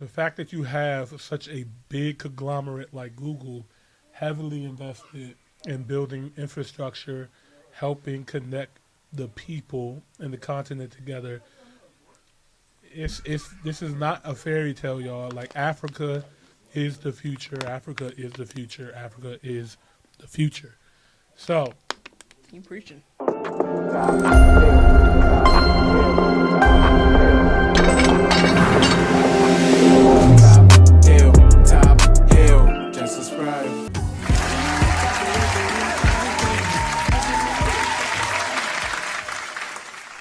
The fact that you have such a big conglomerate like Google heavily invested in building infrastructure, helping connect the people and the continent together. It's this is not a fairy tale, y'all. Like Africa is the future. Africa is the future. Africa is the future. So, You preaching. Top hill, just subscribe.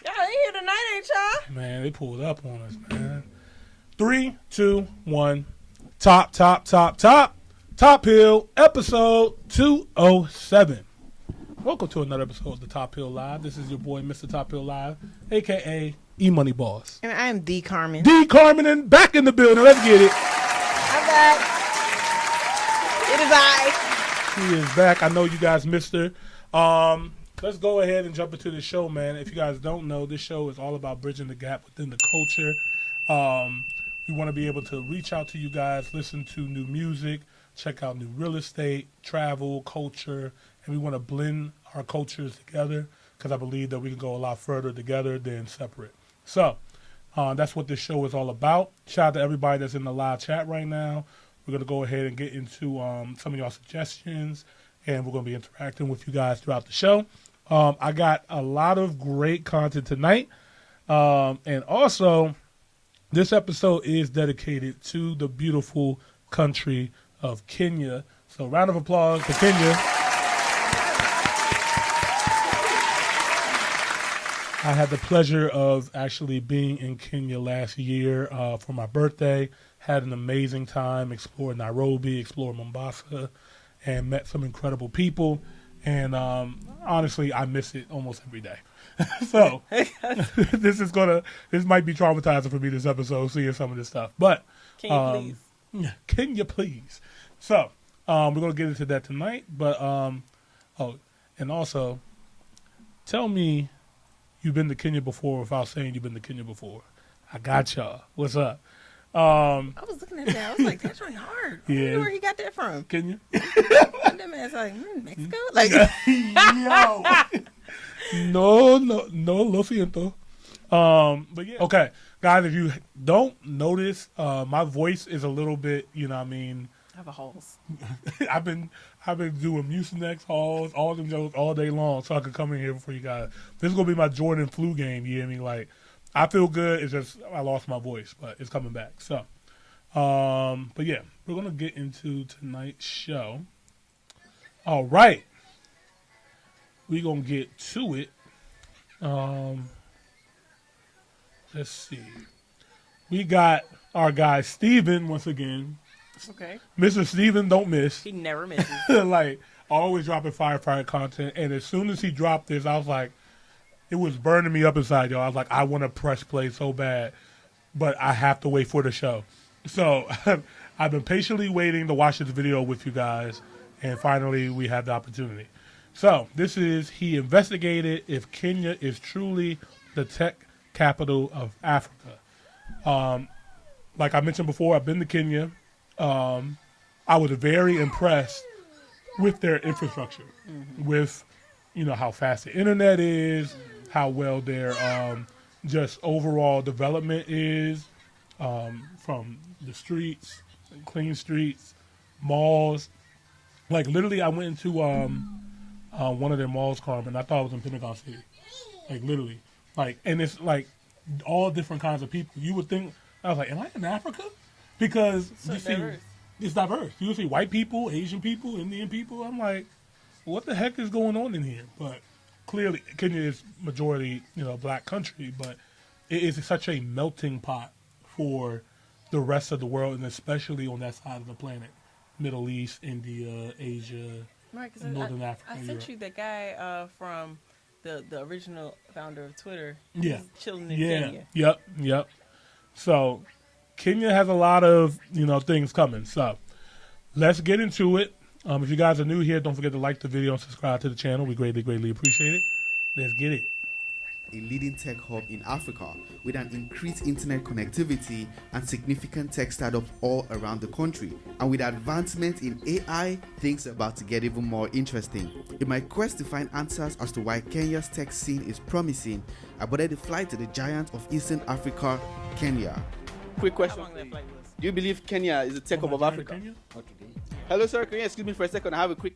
Y'all ain't here tonight, ain't y'all? man, they pulled up on us, man. 3, 2, 1. Top Hill, episode 207. Welcome to another episode of the Top Hill Live. This is your boy, Mr. Top Hill Live, a.k.a. E-Money Boss. And I am D. Carmen. D. Carmen and back in the building. Let's get it. I'm back. It is I. She is back. I know you guys missed her. Let's go ahead and jump into the show, man. If you guys don't know, this show is all about bridging the gap within the culture. We want to be able to reach out to you guys, listen to new music, check out new real estate, travel, culture, and we want to blend our cultures together because I believe that we can go a lot further together than separate. So that's what this show is all about. Shout out to everybody that's in the live chat right now. We're going to go ahead and get into some of y'all suggestions, and we're going to be interacting with you guys throughout the show. I got a lot of great content tonight, and also this episode is dedicated to the beautiful country of Kenya. So round of applause for Kenya. I had the pleasure of actually being in Kenya last year for my birthday. Had an amazing time, explored Nairobi, explored Mombasa, and met some incredible people. And honestly, I miss it almost every day. So this might be traumatizing for me this episode, seeing some of this stuff. But Can you please? Can you please? So we're gonna get into that tonight. But and also, tell me you've been to Kenya before without saying you've been to Kenya before. I got y'all. What's up? I was looking at that. I was like, that's really hard. I Yeah. wonder where he got that from. Kenya? That man's like, Mexico? Like, Yo. No, lo siento. But yeah. Okay, guys, if you don't notice, my voice is a little bit, you know what I mean? I have a holes. I've been doing Mucinex hauls, all them jokes all day long so I could come in here for you guys. This is going to be my Jordan flu game, you hear me? Like, I feel good. It's just I lost my voice, but it's coming back. So, but yeah, we're going to get into tonight's show. All right. We're going to get to it. Let's see. We got our guy Steven once again. Okay. Mr. Steven don't miss. He never misses. Like, always dropping fire content. And as soon as he dropped this, I was like, it was burning me up inside, y'all. I was like, I want to press play so bad, but I have to wait for the show. So I've been patiently waiting to watch this video with you guys, and finally we had the opportunity. So this is, he investigated if Kenya is truly the tech capital of Africa. Like I mentioned before, I've been to Kenya. I was very impressed with their infrastructure, with, you know, how fast the internet is, how well their just overall development is, from the streets, clean streets, malls. Like literally, I went into one of their malls, Carmen. I thought it was in Pentagon City. Like literally, like, and it's like all different kinds of people. You would think, I was like, am I in Africa? Because So you see, diverse. it's diverse. You see white people, Asian people, Indian people. I'm like, what the heck is going on in here? But clearly, Kenya is majority, you know, black country, but it is such a melting pot for the rest of the world, and especially on that side of the planet, Middle East, India, Asia, Right, because Northern Africa. I sent Europe. you the guy from the original founder of Twitter. Yeah. He's chilling in Kenya. Yep. So Kenya has a lot of, you know, things coming. So let's get into it. If you guys are new here, don't forget to like the video and subscribe to the channel. We greatly, greatly appreciate it. Let's get it. a leading tech hub in Africa with an increased internet connectivity and significant tech startups all around the country. And with advancement in AI, things are about to get even more interesting. In my quest to find answers as to why Kenya's tech scene is promising, I boarded a flight to the giant of Eastern Africa, Kenya. Quick How question. long that flight was? Do you believe Kenya is the tech hub of Africa? Kenya? Hello, sir. Can you excuse me for a second? I have a quick.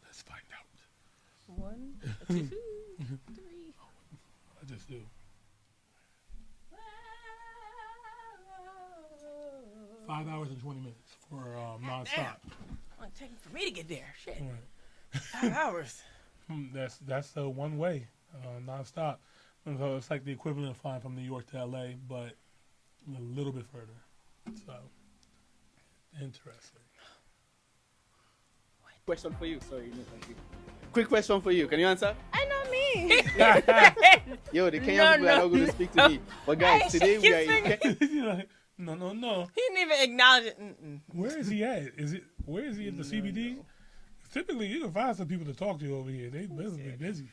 Let's find out. 1, 2, 3. I just do. 5 hours and 20 minutes for nonstop. Damn. How long it take for me to get there? Shit. Right. 5 hours. That's the one way, nonstop. And so it's like the equivalent of flying from New York to LA, but a little bit further. So interesting. Question for you. Sorry, no, thank you. Quick question for you. Can you answer? I know me. Yo, the Kenyan No, people are not no, going to speak to me. But guys, Hey, today we are in shake Kenya. You're like, no. He didn't even acknowledge it. Mm-mm. Where is he at? Where is he in the CBD? Typically, you can find some people to talk to over here. They must be busy.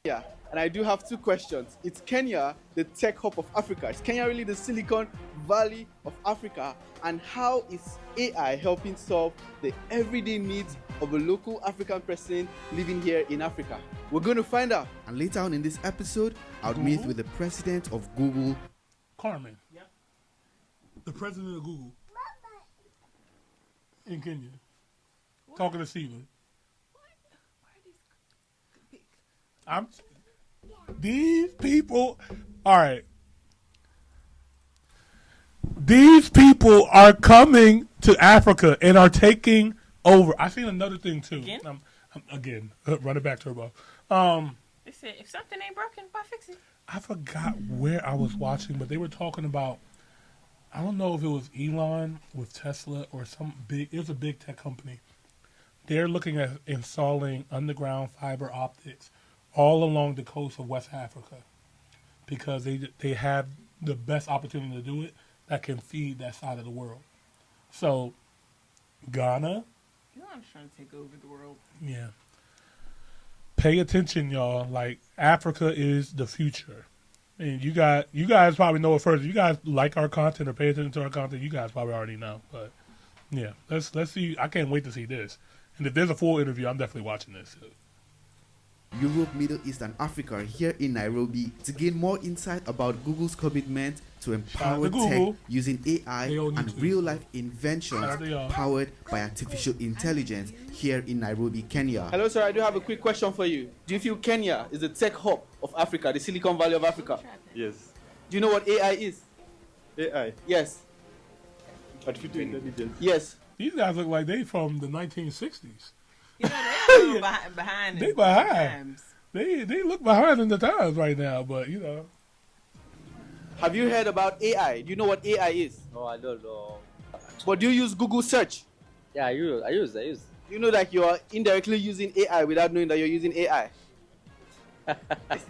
Yeah, and I do have two questions. Is Kenya the tech hub of Africa? Is Kenya really the Silicon Valley of Africa? And how is AI helping solve the everyday needs of a local African person living here in Africa? We're going to find out. And later on in this episode, I'll meet with the president of Google, Carmen. Yeah. The president of Google. In Kenya. Talking to Steven. These people, all right. These people are coming to Africa and are taking over. I seen another thing too. Again? Run it back, Turbo. They said if something ain't broken, why fix it? I forgot where I was watching, but they were talking about, I don't know if it was Elon with Tesla or it was a big tech company. They're looking at installing underground fiber optics all along the coast of West Africa because they have the best opportunity to do it that can feed that side of the world. So, Ghana, Elon's trying to take over the world. yeah. Pay attention, y'all. Like, Africa is the future. And you guys probably know it first. If you guys like our content or pay attention to our content, you guys probably already know. But, yeah, let's see. I can't wait to see this. And if there's a full interview, I'm definitely watching this. Europe, Middle East, and Africa here in Nairobi to gain more insight about Google's commitment to empower tech using AI and real-life inventions powered by artificial intelligence here in Nairobi, Kenya. Hello, sir. I do have a quick question for you. Do you feel Kenya is the tech hub of Africa, the Silicon Valley of Africa? Yes. Do you know what AI is? AI. Yes. Artificial intelligence. Yes. These guys look like they from the 1960s. You know, they're behind. They behind. Times. They look behind in the times right now, but you know. Have you heard about AI? Do you know what AI is? No, I don't know. But do you use Google search? Yeah, I use. You know that you are indirectly using AI without knowing that you're using AI. Yes.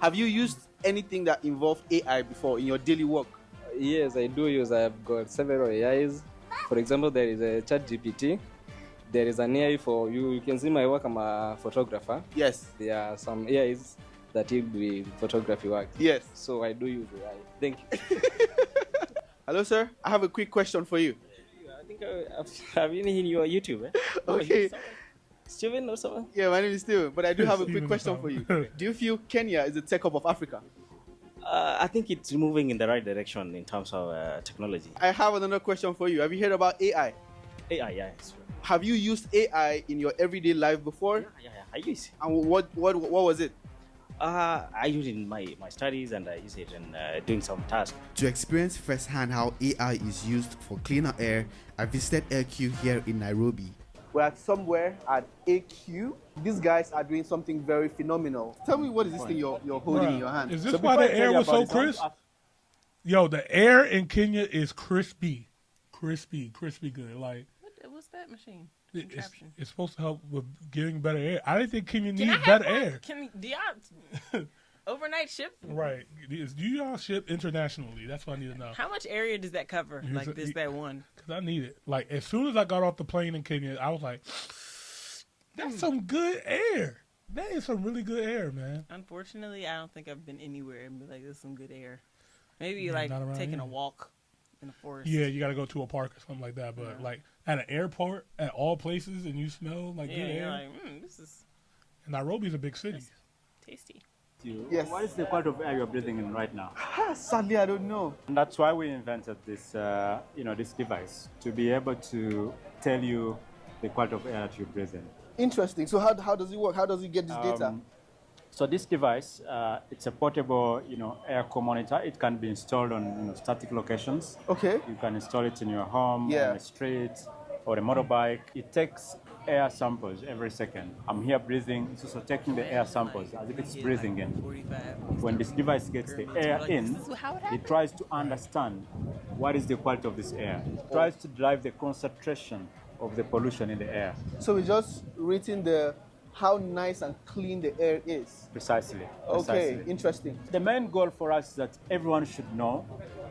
Have you used anything that involved AI before in your daily work? Yes, I do use. I've got several AIs. For example, there is a ChatGPT. There is an AI for you. You can see my work. I'm a photographer. Yes. There are some AIs that help with photography work. Yes. So I do use AI. Thank you. Hello, sir. I have a quick question for you. I think I've been in your YouTube. Eh? Okay. Steven or someone? Yeah, my name is Steven, but I do have a Steven quick question for you. Do you feel Kenya is the tech hub of Africa? I think it's moving in the right direction in terms of technology. I have another question for you. Have you heard about AI? AI, yeah. It's, Have you used AI in your everyday life before? yeah, I use it. And what was it? I use it in my studies and I use it in doing some tasks. To experience firsthand how AI is used for cleaner air, I visited AQ here in Nairobi. We're at somewhere at AQ. These guys are doing something very phenomenal. Tell me, what is this thing you're holding in your hand? Is this why the air was so crisp? Yo, the air in Kenya is crispy good. Like, What's that machine? it's supposed to help with giving better air. I didn't think Kenya Can I needed have better one? air. Do y'all overnight ship? Right. Do y'all ship internationally? That's what I need to know. How much area does that cover? Here's Like this, that one. Because I need it. Like, as soon as I got off the plane in Kenya, I was like, that's some good air. That is some really good air, man. Unfortunately, I don't think I've been anywhere and be like, "There's some good air." Maybe Yeah, like not around taking here. a walk in the forest. Yeah, you got to go to a park or something like that. But Yeah. like at an airport, at all places, and you smell like Yeah, good you're air. like, this is And Nairobi's a big city. tasty. Yes. What is the quality of air you're breathing in right now? Sadly, I don't know. And that's why we invented this, this device to be able to tell you the quality of air that you breathe in. Interesting. So how does it work? How does it get this data? So this device, it's a portable, air core monitor. It can be installed on static locations. Okay. You can install it in your home, Yeah. on the street, or a motorbike. It takes air samples every second. I'm here breathing. It's also taking the air samples as if it's breathing in. 45. When this device gets the air in, This is how it it happens. tries to understand what is the quality of this air. It tries to drive the concentration of the pollution in the air. So we just rating how nice and clean the air is. Precisely. Okay, Precisely. interesting. The main goal for us is that everyone should know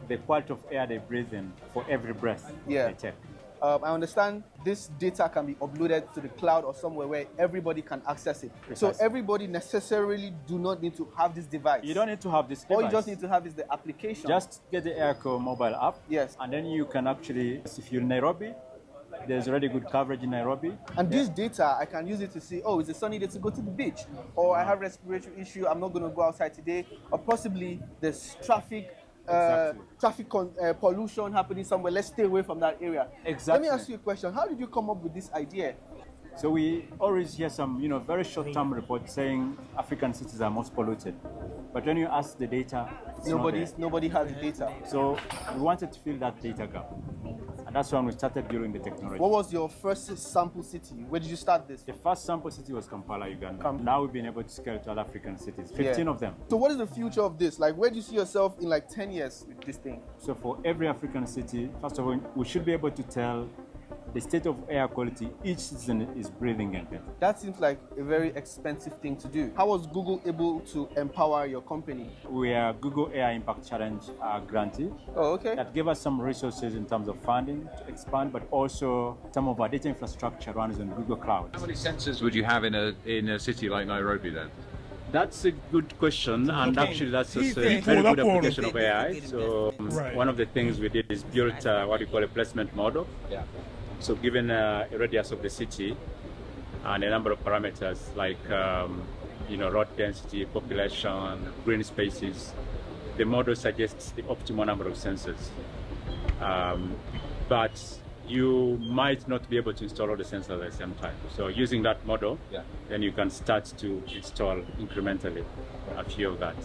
the quality of air they breathe in for every breath Yeah. they take. I understand this data can be uploaded to the cloud or somewhere where everybody can access it. Precisely. So everybody necessarily do not need to have this device. You don't need to have this All device. you just need to have is the application. Just get the Airco mobile app. Yes. And then you can actually, if you're in Nairobi, there's already good coverage in Nairobi. And this data, I can use it to see, oh, it's a sunny day to go to the beach, or I have respiratory issue, I'm not going to go outside today, or possibly there's traffic. Pollution happening somewhere. Let's stay away from that area. Exactly. Let me ask you a question. How did you come up with this idea? So we always hear some, very short-term reports saying African cities are most polluted. But when you ask the data, it's not there. Nobody has the data. So we wanted to fill that data gap. And that's when we started building the technology. What was your first sample city? Where did you start this? The first sample city was Kampala, Uganda. Now we've been able to scale to other African cities, 15 Yeah. of them. So what is the future of this? Like, where do you see yourself in like 10 years with this thing? So for every African city, first of all, we should be able to tell the state of air quality each citizen is breathing in. That seems like a very expensive thing to do. How was Google able to empower your company? We are Google Air Impact Challenge grantee. Oh, okay. That gave us some resources in terms of funding to expand, but also some of our data infrastructure runs on Google Cloud. How many sensors would you have in a city like Nairobi then? That's a good question, and actually that's a very pulled up good on application it. of AI. So Right. one of the things we did is built what we call a placement model. Yeah. So given a radius of the city and a number of parameters like road density, population, green spaces, the model suggests the optimal number of sensors. But you might not be able to install all the sensors at the same time. So using that model, then you can start to install incrementally a few of that.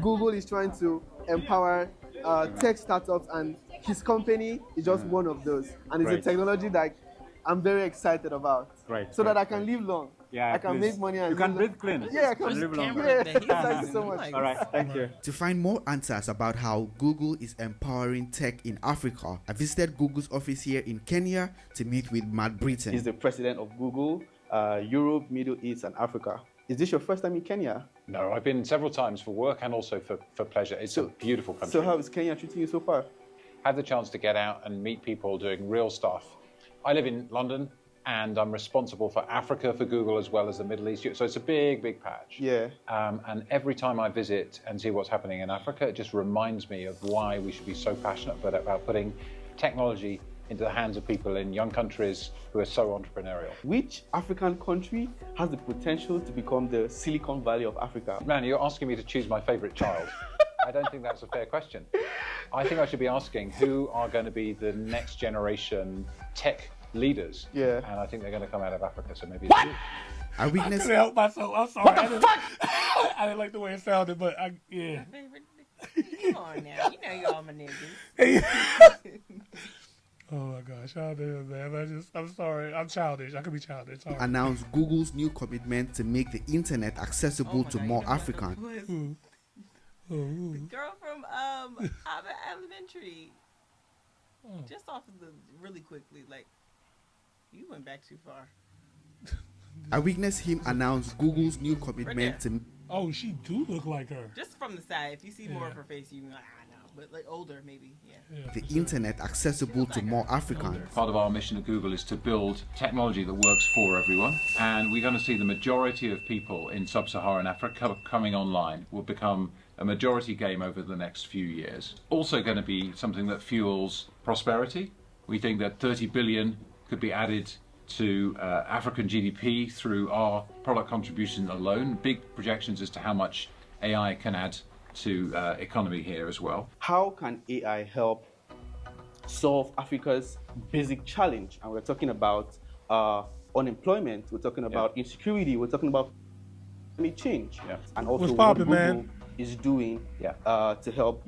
Google is trying to empower tech startups, and his company is just one of those. And it's a Right. technology that I'm very excited about. Right, So right, that I can right. live long. Yeah, I can please. make money and You can live breathe long. clean. Yeah, I can Just live long. camera Yeah, that he's thank you so using, much. like- All right, thank you. To find more answers about how Google is empowering tech in Africa, I visited Google's office here in Kenya to meet with Matt Brittin. He's the president of Google, Europe, Middle East, and Africa. Is this your first time in Kenya? No, I've been several times for work and also for pleasure. It's a beautiful country. So how is Kenya treating you so far? Had the chance to get out and meet people doing real stuff. I live in London and I'm responsible for Africa for Google as well as the Middle East. So it's a big, big patch. Yeah. And every time I visit and see what's happening in Africa, it just reminds me of why we should be so passionate about putting technology into the hands of people in young countries who are so entrepreneurial. Which African country has the potential to become the Silicon Valley of Africa? Man, you're asking me to choose my favorite child. I don't think that's a fair question. I think I should be asking who are going to be the next generation tech leaders. Yeah. And I think they're going to come out of Africa, so maybe it's you. I witnessed couldn't help myself. I'm sorry. I didn't like the way it sounded, but yeah. Come on now. You know you're all my niggas. Oh my gosh, how dare man? I'm sorry. I'm childish. I could be childish. Sorry. announced Google's new commitment to make the internet accessible to more Africans. The girl from Abbott Elementary. Just off of the really quickly, like you went back too far. I witnessed him announce Google's new commitment to Oh, she do look like her. Just from the side, if you see more of her face, you be like, I know. but like older maybe. Yeah. The internet accessible to more Africans. Part of our mission at Google is to build technology that works for everyone, and we're going to see the majority of people in sub-Saharan Africa coming online will become a majority game over the next few years. Also going to be something that fuels prosperity. We think that 30 billion could be added to African GDP through our product contribution alone. Big projections as to how much AI can add to economy here as well. How can AI help solve Africa's basic challenge? And we're talking about unemployment, we're talking about insecurity, we're talking about climate change, and also what Google is doing to help,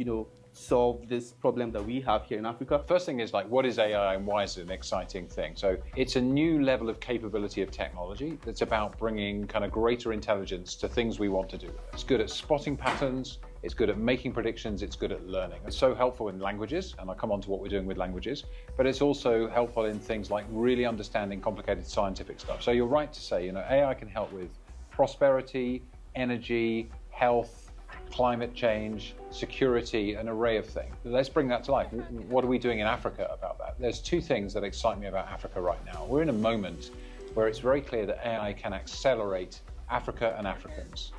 solve this problem that we have here in Africa. First thing is, like, what is AI and why is it an exciting thing? So it's a new level of capability of technology that's about bringing kind of greater intelligence to things we want to do. It's good at spotting patterns, it's good at making predictions, it's good at learning. It's so helpful in languages, and I'll come on to what we're doing with languages, but it's also helpful in things like really understanding complicated scientific stuff. So you're right to say, AI can help with prosperity, energy, health, climate change, security, an array of things. Let's bring that to life. What are we doing in Africa about that? There's two things that excite me about Africa right now. We're in a moment where it's very clear that AI can accelerate Africa and Africans.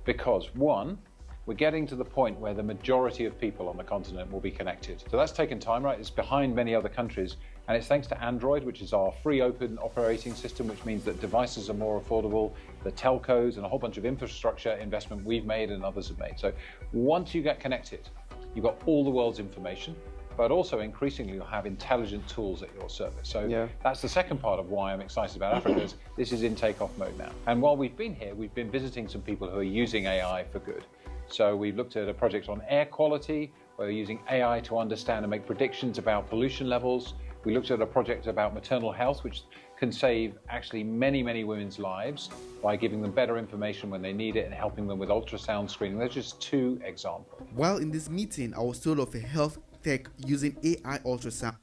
Because one, we're getting to the point where the majority of people on the continent will be connected. So that's taken time, right? It's behind many other countries. And it's thanks to Android, which is our free open operating system, which means that devices are more affordable, the telcos and a whole bunch of infrastructure investment we've made and others have made. So once you get connected, you've got all the world's information, but also increasingly you'll have intelligent tools at your service. So that's the second part of why I'm excited about Africa, is this is in takeoff mode now. And while we've been here, we've been visiting some people who are using AI for good. So we've looked at a project on air quality, where we're using AI to understand and make predictions about pollution levels. We looked at a project about maternal health, which can save actually many, many women's lives by giving them better information when they need it and helping them with ultrasound screening. There's just two examples. While in this meeting, I was told of a health tech using AI ultrasound.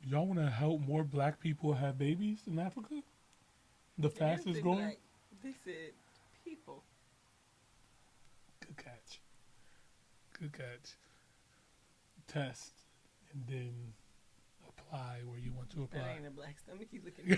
Y'all want to help more black people have babies in Africa? The fastest growing? They said people. Good catch. Good catch. Test and then apply where you want to apply. That ain't a black stomach. He's looking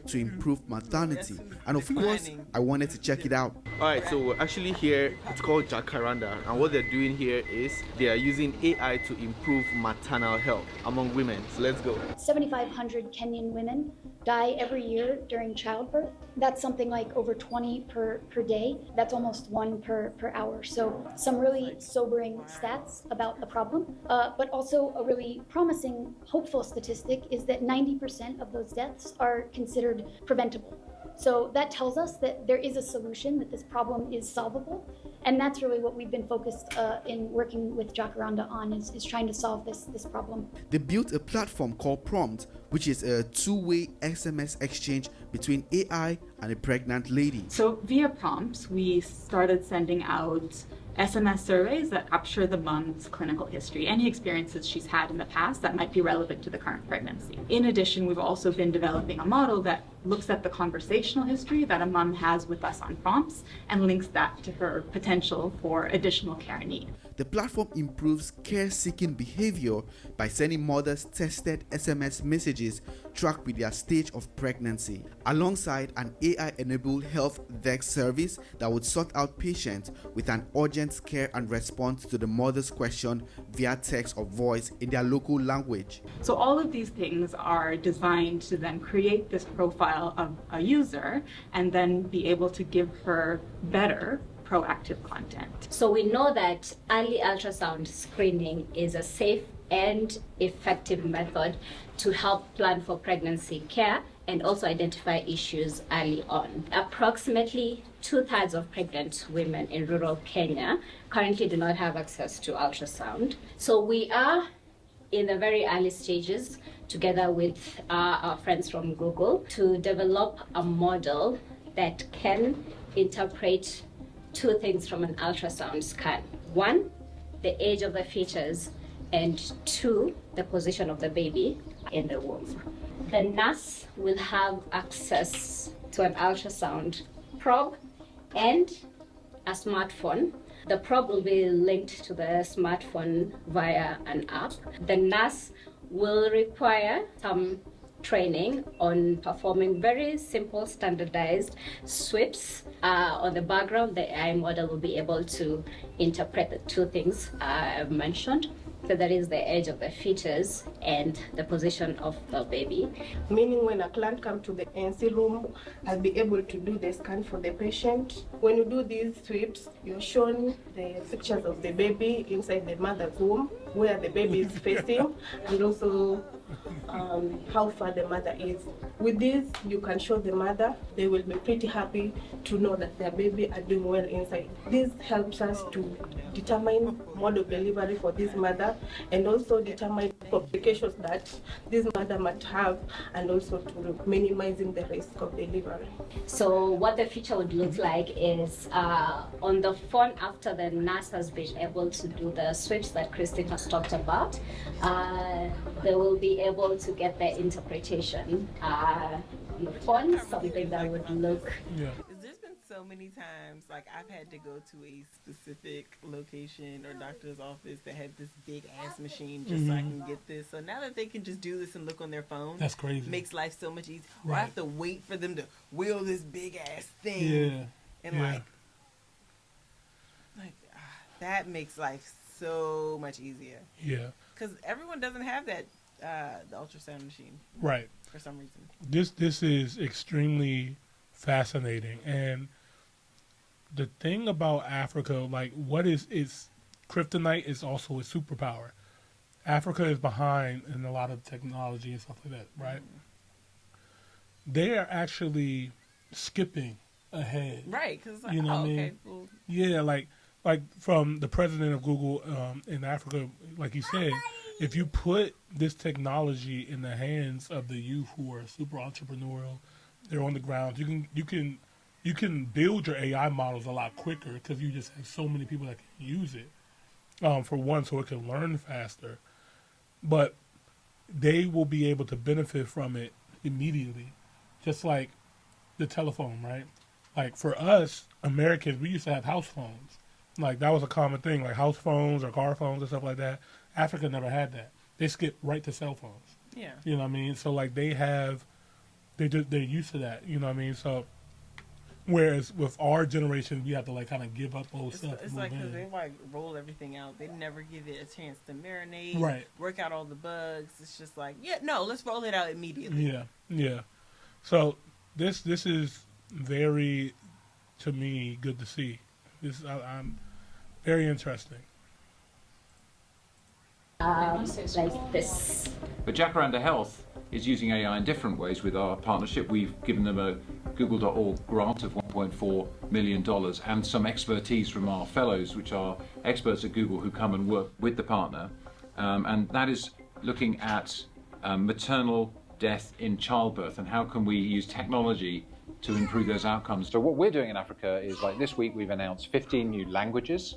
to improve maternity, and of course I wanted to check it out. Alright, so we're actually here. It's called Jacaranda, and what they're doing here is they are using AI to improve maternal health among women. So let's go. 7,500 Kenyan women die every year during childbirth. That's something like over 20 per day. That's almost 1 per hour. So some really sobering stats about the problem, but also a really promising, hopeful statistic is that 90% of those deaths are considered preventable. So that tells us that there is a solution, that this problem is solvable. And that's really what we've been focused in working with Jacaranda on, is trying to solve this problem. They built a platform called Prompt, which is a two-way SMS exchange between AI and a pregnant lady. So via Prompts, we started sending out SMS surveys that capture the mom's clinical history, any experiences she's had in the past that might be relevant to the current pregnancy. In addition, we've also been developing a model that looks at the conversational history that a mom has with us on Prompts and links that to her potential for additional care need. The platform improves care-seeking behavior by sending mothers tested SMS messages tracked with their stage of pregnancy, alongside an AI-enabled health desk service that would sort out patients with an urgent care and respond to the mother's question via text or voice in their local language. So all of these things are designed to then create this profile of a user and then be able to give her better proactive content. So we know that early ultrasound screening is a safe and effective method to help plan for pregnancy care and also identify issues early on. Approximately 2/3 of pregnant women in rural Kenya currently do not have access to ultrasound. So we are in the very early stages, together with our friends from Google, to develop a model that can interpret two things from an ultrasound scan. One, the age of the fetus, and two, the position of the baby in the womb. The nurse will have access to an ultrasound probe and a smartphone The probe will be linked to the smartphone via an app. The nurse will require some training on performing very simple standardized sweeps. On the background, the AI model will be able to interpret the two things I've mentioned. So that is the age of the fetus and the position of the baby. Meaning when a client comes to the ANC room, I'll be able to do the scan for the patient. When you do these sweeps, you're shown the pictures of the baby inside the mother's womb, where the baby is facing, and also how far the mother is. With this, you can show the mother. They will be pretty happy to know that their baby are doing well inside. This helps us to determine mode of delivery for this mother and also determine complications that this mother might have and also to minimizing the risk of delivery. So what the future would look like is on the phone after the nurse has been able to do the sweeps that Christine has talked about, they will be able to get their interpretation on the phone, something that would look... Yeah. There's been so many times, like I've had to go to a specific location or doctor's office that had this big ass machine just so I can get this. So now that they can just do this and look on their phone, that's crazy. Makes life so much easier. Right. Or I have to wait for them to wheel this big ass thing. Yeah. And like that makes life so much easier. Yeah. Because everyone doesn't have that the ultrasound machine. Right. For some reason. This is extremely fascinating, and the thing about Africa, like what is its kryptonite, is also a superpower. Africa is behind in a lot of technology and stuff like that, right? They are actually skipping ahead. Right, because like, you know what I mean? Okay, well. Yeah, like from the president of Google in Africa, like he said, if you put this technology in the hands of the youth who are super entrepreneurial, they're on the ground, you can build your AI models a lot quicker because you just have so many people that can use it. For one, so it can learn faster, but they will be able to benefit from it immediately, just like the telephone, right? Like for us Americans, we used to have house phones. Like that was a common thing, like house phones or car phones and stuff like that. Africa never had that. They skipped right to cell phones. Yeah. You know what I mean? So like they're used to that. You know what I mean? So whereas with our generation, we have to like kind of give up old stuff. It's like because they like roll everything out. They never give it a chance to marinate. Right. Work out all the bugs. It's just like let's roll it out immediately. Yeah. Yeah. So this is very, to me, good to see. I'm very interesting. Like this. But Jacaranda Health is using AI in different ways with our partnership. We've given them a Google.org grant of $1.4 million and some expertise from our fellows, which are experts at Google who come and work with the partner. And that is looking at maternal death in childbirth and how can we use technology to improve those outcomes. So what we're doing in Africa is, like this week we've announced 15 new languages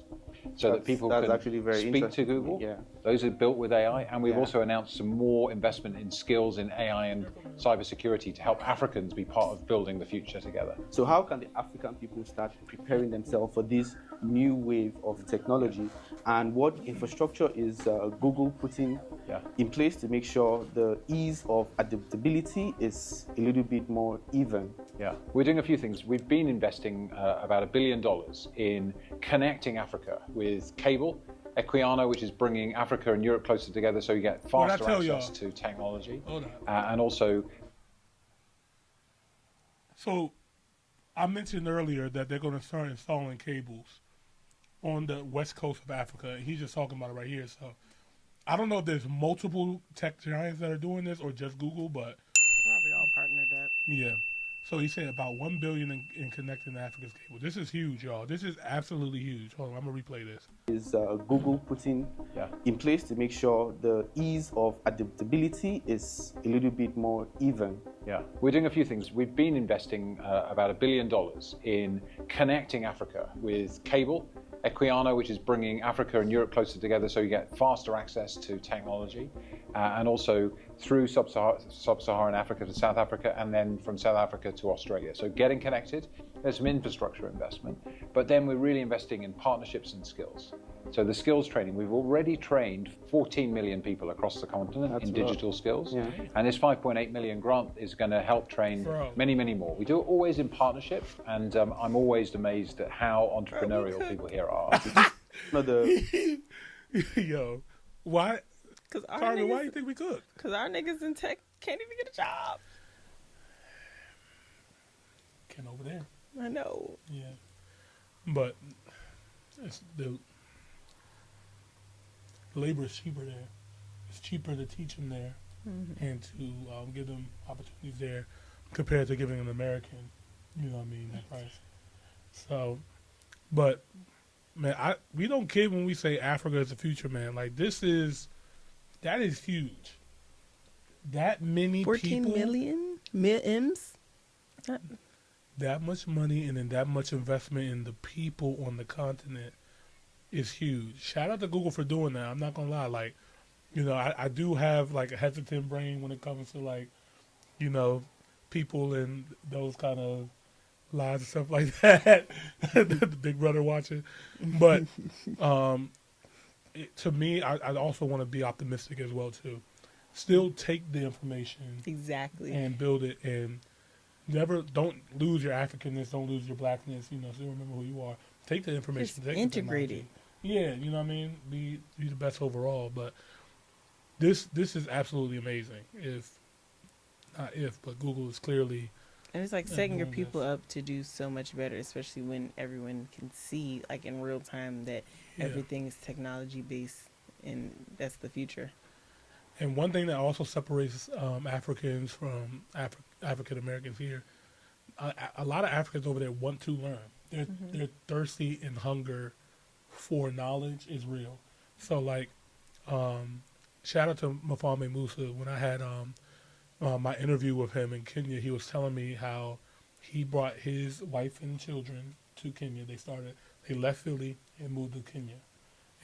so that people can actually very speak to Google. Yeah. Those are built with AI, and we've also announced some more investment in skills in AI and cybersecurity to help Africans be part of building the future together. So how can the African people start preparing themselves for this new wave of technology, and what infrastructure is Google putting in place to make sure the ease of adaptability is a little bit more even? Yeah, we're doing a few things. We've been investing about $1 billion in connecting Africa with cable, Equiano, which is bringing Africa and Europe closer together so you get faster access to technology. And also... So, I mentioned earlier that they're going to start installing cables on the west coast of Africa. And he's just talking about it right here. So, I don't know if there's multiple tech giants that are doing this or just Google, but... Probably all partnered up. Yeah. So he said about $1 billion in connecting Africa's cable. This is huge, y'all. This is absolutely huge. Hold on, I'm gonna replay this. Is Google putting in place to make sure the ease of adaptability is a little bit more even? Yeah, we're doing a few things. We've been investing about $1 billion in connecting Africa with cable, Equiano, which is bringing Africa and Europe closer together so you get faster access to technology, and also through sub-Saharan Africa to South Africa, and then from South Africa to Australia. So getting connected, there's some infrastructure investment, but then we're really investing in partnerships and skills. So the skills training, we've already trained 14 million people across the continent in digital skills, and this 5.8 million grant is going to help train many, many more. We do it always in partnership, and I'm always amazed at how entrepreneurial people here are. Yo, why? Carmen, why do you think we cook? Because our niggas in tech can't even get a job. Ken over there. I know. Yeah. But it's the labor is cheaper there. It's cheaper to teach them there and to give them opportunities there compared to giving an American, you know what I mean, that price. So, but, man, we don't kid when we say Africa is the future, man. Like, that is huge. That many 14 people. 14 million M's? That much money and then that much investment in the people on the continent is huge. Shout out to Google for doing that. I'm not going to lie. Like, you know, I do have, like, a hesitant brain when it comes to, like, you know, people and those kind of lies and stuff like that. The Big Brother watching. But to me, I also want to be optimistic as well, too. Still take the information. Exactly. And build it. And don't lose your Africanness. Don't lose your blackness. You know, still remember who you are. Take the information. Just integrate it. Yeah, you know what I mean? Be the best overall. But this is absolutely amazing. But Google is clearly. And it's like setting your people up to do so much better, especially when everyone can see, like, in real time that everything is technology based, and that's the future. And one thing that also separates Africans from African Americans here, a lot of Africans over there want to learn. They're thirsty and hunger for knowledge is real. So, like, shout out to Mafame Musa. When I had my interview with him in Kenya, he was telling me how he brought his wife and children to Kenya. They left Philly and moved to Kenya.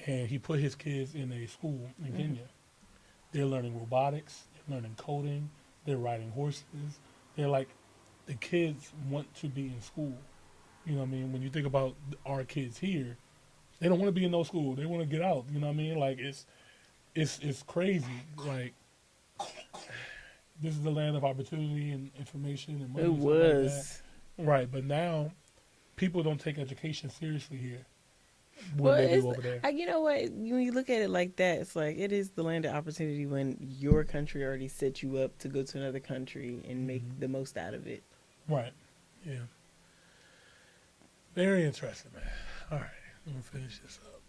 And he put his kids in a school in Kenya. They're learning robotics, they're learning coding, they're riding horses. They're like, the kids want to be in school. You know what I mean? When you think about our kids here, they don't want to be in no school. They want to get out. You know what I mean? Like, it's crazy. Like, this is the land of opportunity and information and money. It was. Like that. Right, but now people don't take education seriously here. They do over there. You know what? When you look at it like that, it's like it is the land of opportunity when your country already set you up to go to another country and make the most out of it. Right. Yeah. Very interesting, man. All right, I'm gonna finish this up.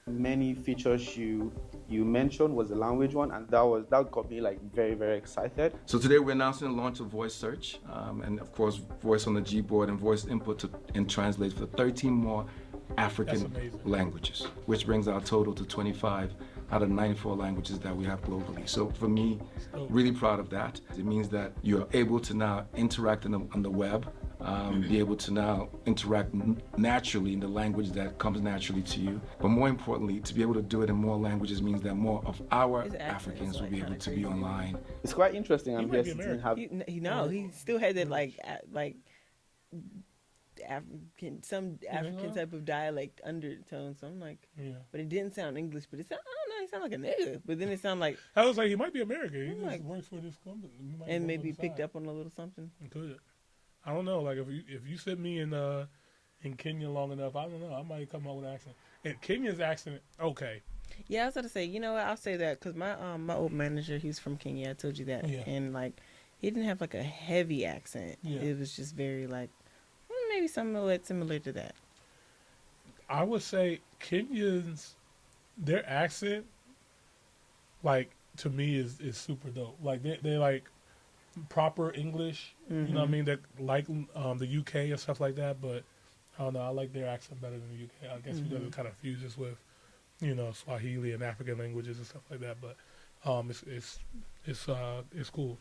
Many features you mentioned was the language one, and that got me like very, very excited. So today we're announcing the launch of voice search, and of course voice on the Gboard and voice input and translate for 13 more African languages, which brings our total to 25 out of 94 languages that we have globally. So for me, really proud of that. It means that you're able to now interact on the web, be able to now interact naturally in the language that comes naturally to you. But more importantly, to be able to do it in more languages means that more of our Africans will be able to be online. It's quite interesting. I'm guessing he still had that like African type of dialect undertone. So I'm like, but it didn't sound English. But I don't know, he sounded like a nigga. But then it sounded like I was like, he might be American. He just works for this company, and maybe picked up on a little something. Could. I don't know. Like if you sit me in Kenya long enough, I don't know. I might come out with an accent. And Kenya's accent, okay. Yeah, I was going to say, you know what? I'll say that because my old manager, he's from Kenya. I told you that, and like he didn't have like a heavy accent. Yeah. It was just very like maybe somewhat similar to that. I would say Kenyans, their accent, like to me is super dope. Like they like proper English, you know what I mean, that like the UK and stuff like that, but I don't know, I like their accent better than the UK. I guess because it kind of fuses with, you know, Swahili and African languages and stuff like that, but it's cool.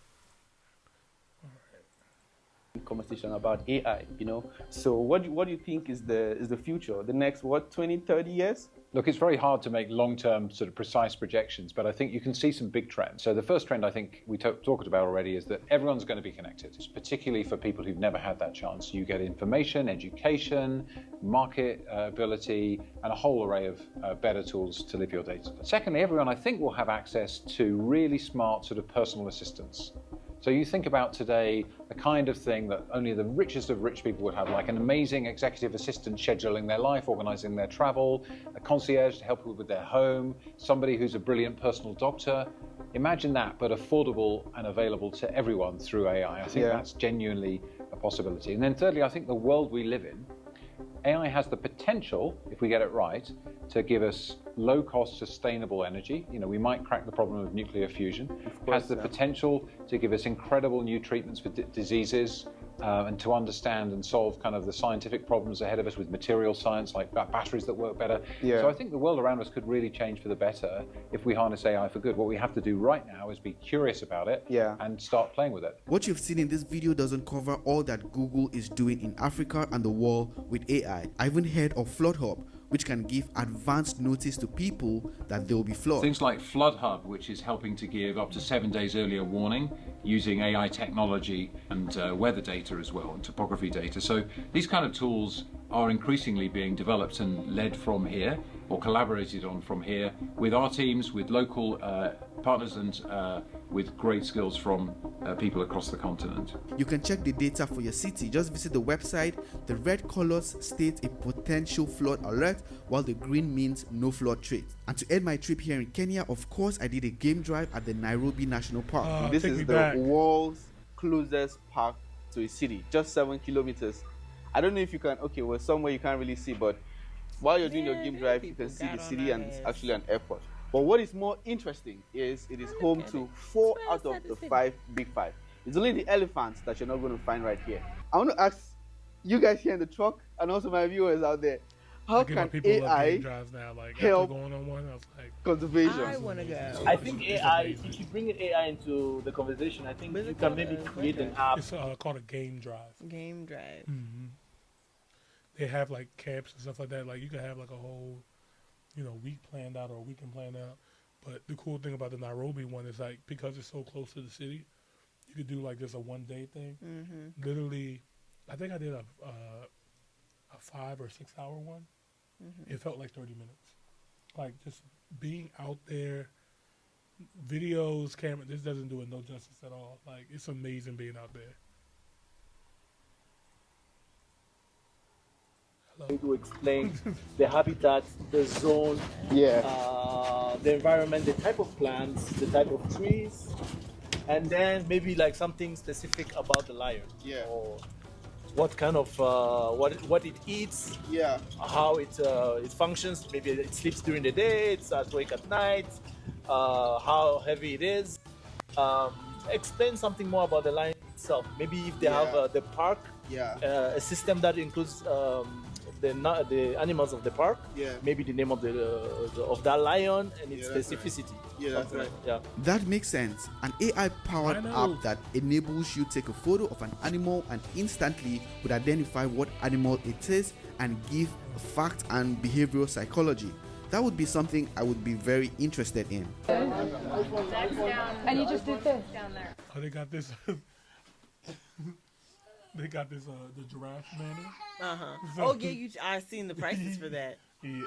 conversation about AI, you know. So what do you think is the future, the next 20, 30 years? Look, it's very hard to make long-term sort of precise projections, but I think you can see some big trends. So the first trend I think we talked about already is that everyone's going to be connected, particularly for people who've never had that chance. You get information, education, market ability, and a whole array of better tools to live your data. Secondly, everyone I think will have access to really smart sort of personal assistants. So you think about today the kind of thing that only the richest of rich people would have, like an amazing executive assistant scheduling their life, organizing their travel, a concierge to help people with their home, somebody who's a brilliant personal doctor. Imagine that, but affordable and available to everyone through AI. I think that's genuinely a possibility. And then thirdly, I think the world we live in, AI has the potential, if we get it right, to give us low-cost, sustainable energy. You know, we might crack the problem of nuclear fusion. Has the potential to give us incredible new treatments for diseases, and to understand and solve kind of the scientific problems ahead of us with material science, like batteries that work better. So I think the world around us could really change for the better if we harness AI for good. What we have to do right now is be curious about it and start playing with it. What you've seen in this video doesn't cover all that Google is doing in Africa and the world with AI. I even heard of Flood Hub, which can give advanced notice to people that there will be floods. Things like Flood Hub, which is helping to give up to 7 days earlier warning using AI technology and weather data as well, and topography data. So these kind of tools are increasingly being developed and led from here, or collaborated on from here, with our teams, with local partners, and with great skills from people across the continent. You can check the data for your city. Just visit the website. The red colors state a potential flood alert, while the green means no flood threat. And to end my trip here in Kenya, of course, I did a game drive at the Nairobi National Park. This is the world's closest park to a city, just 7 kilometers. I don't know if you can, well, somewhere you can't really see, but while you're doing your game drive, you can see the city, and it's actually an airport. But what is more interesting is it is home to 4 out of the 5 big 5. It's only the elephants that you're not going to find right here. I want to ask you guys here in the truck, and also my viewers out there, how can AI help going on one, I was like, conservation? I want to go. I think AI, if you bring AI into the conversation, I think you can maybe create an app. It's called a game drive. Game drive. Mm-hmm. They have like camps and stuff like that. Like you can have like a whole, week planned out or a weekend planned out. But the cool thing about the Nairobi one is like because it's so close to the city, you could do like just a 1-day thing. Mm-hmm. Literally, I think I did a 5 or 6 hour one. Mm-hmm. It felt like 30 minutes. Like just being out there, videos, camera. This doesn't do it no justice at all. Like it's amazing being out there. To explain the habitat, the zone, the environment, the type of plants, the type of trees, and then maybe like something specific about the lion. Or what kind of what it eats. How it functions. Maybe it sleeps during the day. It's awake at night. How heavy it is. Explain something more about the lion itself. Maybe if they have the park, a system that includes the animals of the park, maybe the name of that lion and its specificity. That's right. That makes sense. An AI-powered app that enables you to take a photo of an animal and instantly would identify what animal it is and give fact and behavioral psychology. That would be something I would be very interested in. And you just did this down there. Oh, they got this. They got this the giraffe manual. I've seen the prices for that. Yeah.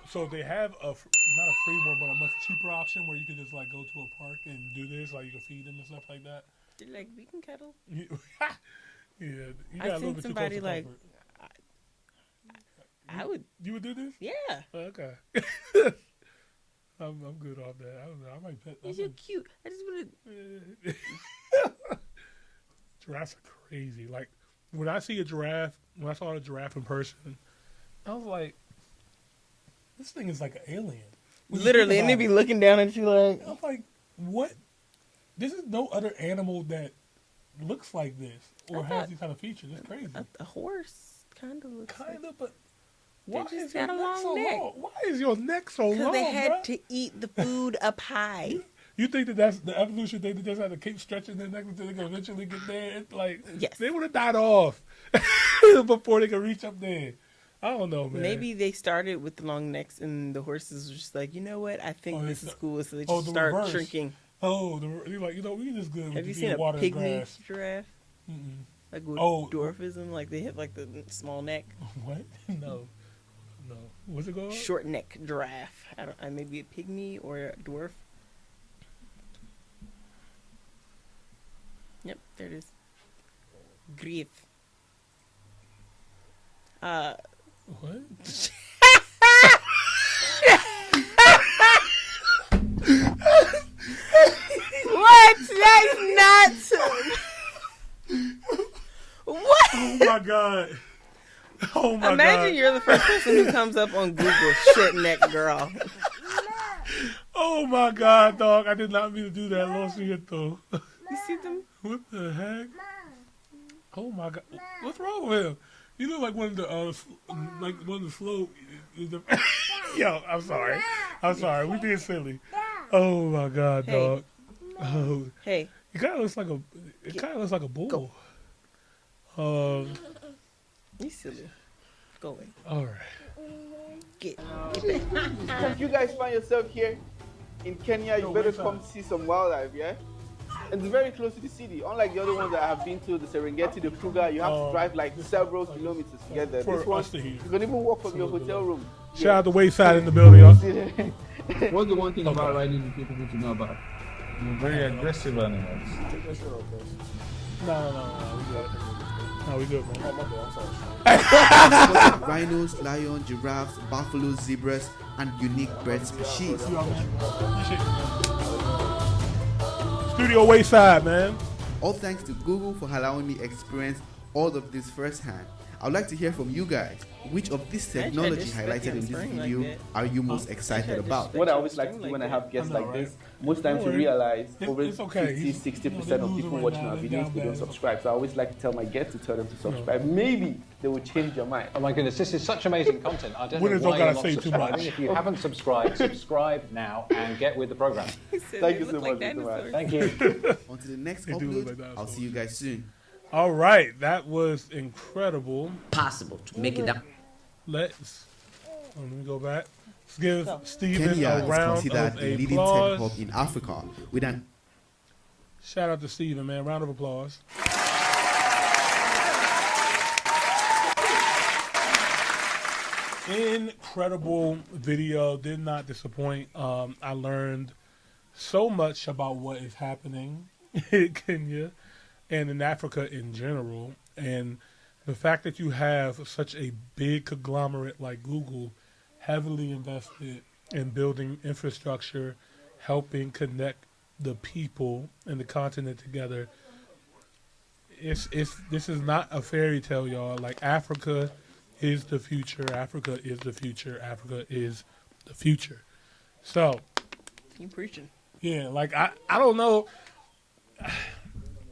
So they have not a free one, but a much cheaper option where you can just like go to a park and do this, like you can feed them and stuff like that. They're like we can cuddle. You got a little bit too close to like comfort. I would. You would do this? Yeah. Okay. I'm good off that. I don't know. I might pet. You're cute. I just want to. Giraffes are crazy. Like when I saw a giraffe in person, I was like, this thing is like an alien. Literally, and they be looking down at you like. I'm like, what? This is no other animal that looks like this or has these kind of features. It's crazy. A horse kind of looks. But why just is your got a neck long so neck. long? Why is your neck so long? Because they had bruh? to eat the food up high. You think that that's the evolution? They just have to keep stretching their neck until they can eventually get there. It's like they would have died off before they could reach up there. I don't know, man. Maybe they started with the long necks and the horses were just like, you know what? I think this is cool, so they just start reverse. Shrinking. Oh, you're like, we just good. Have you seen a water pygmy giraffe? Mm-mm. Like with dwarfism, like they have like the small neck. What? No. What's it called? Short neck giraffe. Maybe a pygmy or a dwarf. Yep, there it is. Grief. What? What? That's nuts. What? Oh my god. Oh my god. Imagine you're the first person who comes up on Google, short neck girl. Oh my god, dog. I did not mean to do that. Lost it though. You see them? What the heck? Oh my god. What's wrong with him? You look like one of the slow. Yo, I'm sorry. We being silly. Oh my god, dog. Oh. Hey. It kind of looks like a bull. You silly. Go away. All right. Get So if you guys find yourself here in Kenya, you better come see some wildlife, yeah? And it's very close to the city. Unlike the other ones that I have been to, the Serengeti, the Kruger, you have to drive like several kilometers to get there. This one, you can even walk from your hotel room. Shout out to Wayside in the building, y'all. What's the one thing about riding that people need to know about? You're very aggressive animals. No, we good, man. Rhinos, lions, giraffes, buffaloes, zebras, and unique bird species. Studio Wayside, man. All thanks to Google for allowing me experience all of this firsthand. I'd like to hear from you guys. Which of this technology highlighted in this video are you most excited about? What I always like to do when I have guests like this, most times you realize over 50-60% of people watching our videos, they don't subscribe. So I always like to tell my guests to tell them to subscribe. Maybe they will change their mind. Oh my goodness, this is such amazing content. I don't know why you're not subscribing. If you haven't subscribed, subscribe now and get with the program. Thank you so much. Thank you. On to the next upload. I'll see you guys soon. All right, that was incredible. Possible to make it up. Let me go back. Let's give Steven Kenya a is round considered of a leading applause. tech hub in Africa with an Shout out to Steven, man. Round of applause. Incredible video. Did not disappoint. I learned so much about what is happening in Kenya and in Africa in general. And the fact that you have such a big conglomerate like Google heavily invested in building infrastructure, helping connect the people and the continent together. This is not a fairy tale, y'all. Like, Africa is the future. Africa is the future. Africa is the future. So, you preaching. Yeah, like I don't know.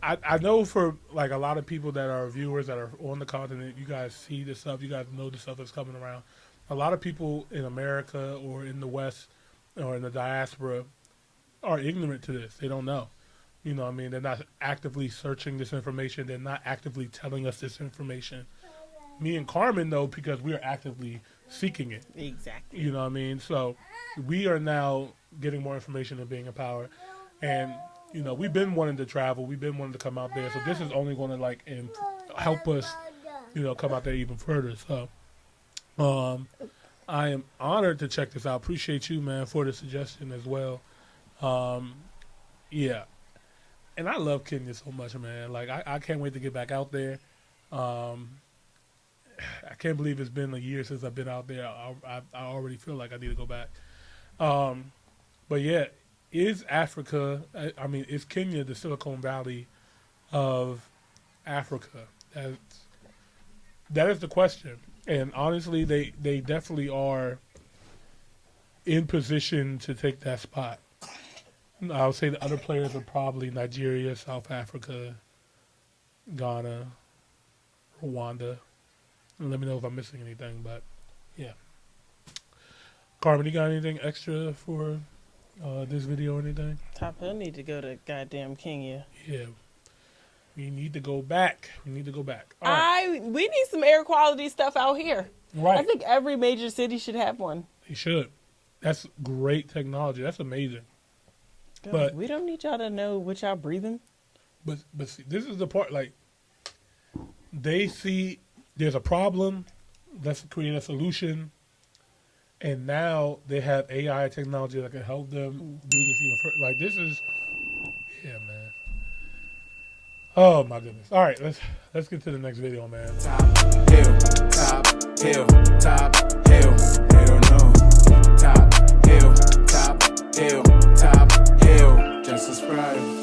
I know for like a lot of people that are viewers that are on the continent, you guys see this stuff, you guys know the stuff that's coming around. A lot of people in America or in the West or in the diaspora are ignorant to this. They don't know. You know what I mean? They're not actively searching this information. They're not actively telling us this information. Me and Carmen know because we are actively seeking it. Exactly. You know what I mean? So we are now getting more information and being empowered. And, you know, we've been wanting to travel. We've been wanting to come out there. So this is only going to, like, help us, you know, come out there even further. So I am honored to check this out. Appreciate you, man, for the suggestion as well. Yeah. And I love Kenya so much, man. Like, I can't wait to get back out there. I can't believe it's been a year since I've been out there. I already feel like I need to go back. But yeah, is Africa, I mean, is Kenya the Silicon Valley of Africa? That is the question. And honestly, they definitely are in position to take that spot. I would say the other players are probably Nigeria, South Africa, Ghana, Rwanda. Let me know if I'm missing anything, but yeah. Carmen, you got anything extra for this video or anything? Top Hill need to go to goddamn Kenya. Yeah. We need to go back. All right. We need some air quality stuff out here. Right. I think every major city should have one. They should. That's great technology. That's amazing. God, But we don't need y'all to know what y'all breathing. But see, this is the part, like, they see there's a problem, let's create a solution, and now they have AI technology that can help them do this even further. Like, this is, yeah, man. Oh my goodness. All right, let's get to the next video, man. Top hill, hell no. Top hill, just subscribe.